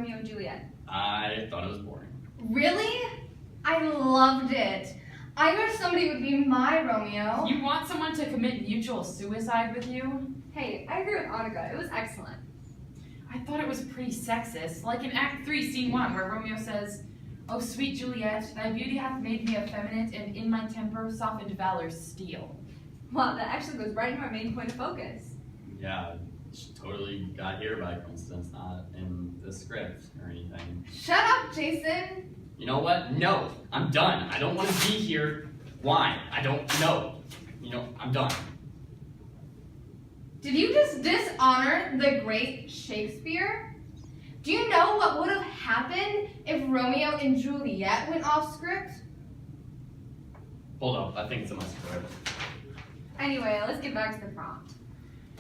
Romeo and Juliet? I thought it was boring. Really? I loved it. I wish somebody would be my Romeo. You want someone to commit mutual suicide with you? Hey, I agree with Annika. It was excellent. I thought it was pretty sexist, like in Act 3, Scene 1, where Romeo says, "Oh, sweet Juliet, thy beauty hath made me effeminate, and in my temper softened valor's steel." Wow, that actually goes right into our main point of focus. Yeah, she totally got here by coincidence, not in the script or anything. Shut up, Jason. You know what? No, I'm done. I don't want to be here. Why? I don't know. I'm done. Did you just dishonor the great Shakespeare? Do you know what would have happened if Romeo and Juliet went off script? Hold up, I think it's in my script. Anyway, let's get back to the prompt.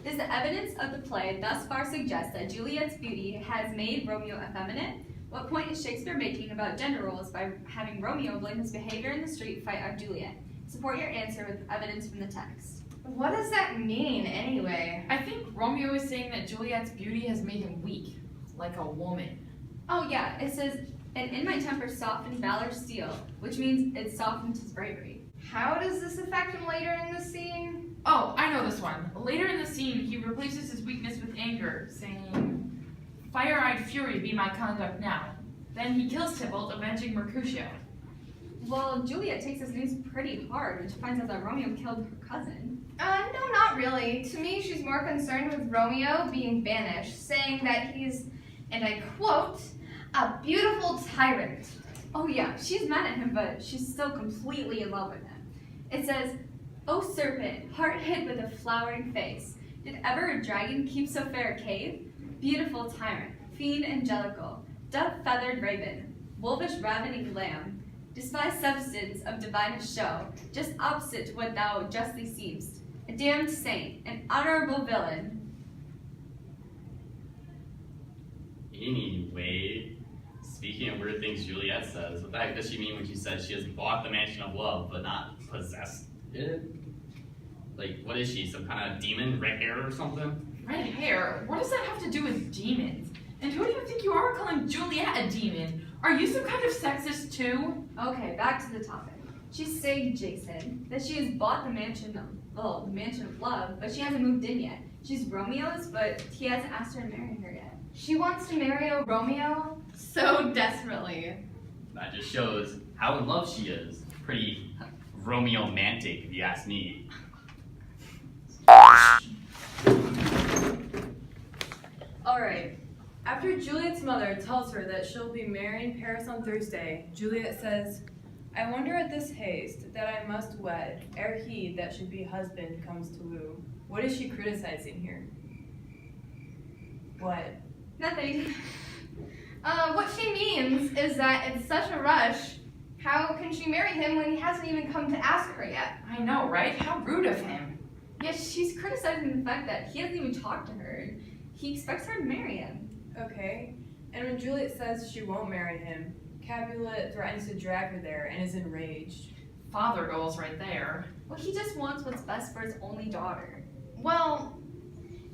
Does the evidence of the play thus far suggest that Juliet's beauty has made Romeo effeminate? What point is Shakespeare making about gender roles by having Romeo blame his behavior in the street fight on Juliet? Support your answer with evidence from the text. What does that mean, anyway? I think Romeo is saying that Juliet's beauty has made him weak, like a woman. Oh yeah, it says, "And in my temper softened valor's steel," which means it softened his bravery. How does this affect him later in the scene? Oh, I know this one. Later in the scene, he replaces his weakness with anger, saying, "Fire-eyed fury be my conduct now." Then he kills Tybalt, avenging Mercutio. Well, Juliet takes this news pretty hard when she finds out that Romeo killed her cousin. No, not really. To me, she's more concerned with Romeo being banished, saying that he's, and I quote, "a beautiful tyrant." Oh yeah, she's mad at him, but she's still completely in love with him. It says, "O serpent, heart hid with a flowering face, did ever a dragon keep so fair a cave? Beautiful tyrant, fiend angelical, dove-feathered raven, wolvish ravening lamb, despised substance of divinest show, just opposite to what thou justly seemst, a damned saint, an honorable villain." Anyway, speaking of weird things Juliet says, what the heck does she mean when she says she has bought the mansion of love but not possessed it? Like, what is she, some kind of demon, red hair or something? Red hair? What does that have to do with demons? And who do you think you are calling Juliet a demon? Are you some kind of sexist too? Okay, back to the topic. She's saying, Jason, that she has bought the mansion of love, but she hasn't moved in yet. She's Romeo's, but he hasn't asked her to marry her yet. She wants to marry a Romeo so desperately. That just shows how in love she is. Pretty Romeo-mantic, if you ask me. Alright. After Juliet's mother tells her that she'll be marrying Paris on Thursday, Juliet says, "I wonder at this haste that I must wed, ere he that should be husband comes to woo." What is she criticizing here? What? Nothing. What she means is that it's such a rush. How can she marry him when he hasn't even come to ask her yet? I know, right? How rude of him. Yes, she's criticizing the fact that he hasn't even talked to her. He expects her to marry him. Okay. And when Juliet says she won't marry him, Capulet threatens to drag her there and is enraged. Father goals right there. Well, he just wants what's best for his only daughter. Well,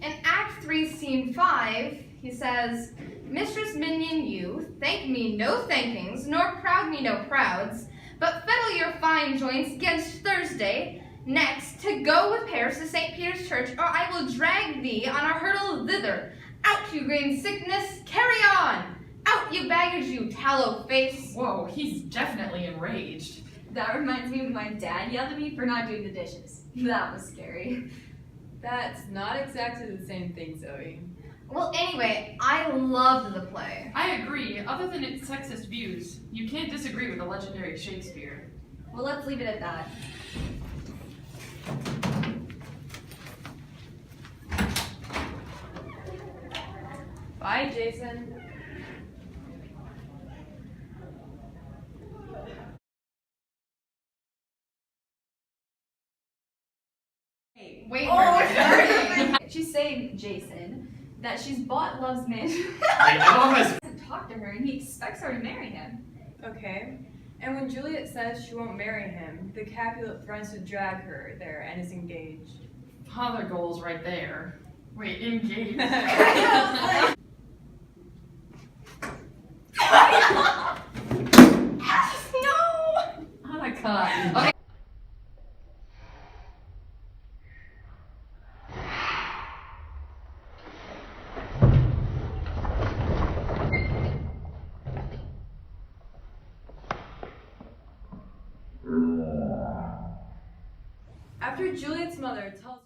in Act 3, Scene 5, he says, "Mistress Minion, you thank me no thankings, nor proud me no prouds, but fiddle your fine joints 'gainst Thursday. Next, to go with Paris to St. Peter's Church, or I will drag thee on a hurdle thither. Out, you green sickness, carry on! Out, you baggage, you tallow face!" Whoa, he's definitely enraged. That reminds me when my dad yelled at me for not doing the dishes. That was scary. That's not exactly the same thing, Zoe. Well, anyway, I loved the play. I agree. Other than its sexist views, you can't disagree with the legendary Shakespeare. Well, let's leave it at that. Bye, Jason. Hey, Wait, she's saying, Jason, that she's bought Love's mansion. I love He hasn't talked to her, and he expects her to marry him. Okay. And when Juliet says she won't marry him, the Capulet threatens to drag her there and is engaged. Father goals right there. Wait, engaged. Okay. After Juliet's mother tells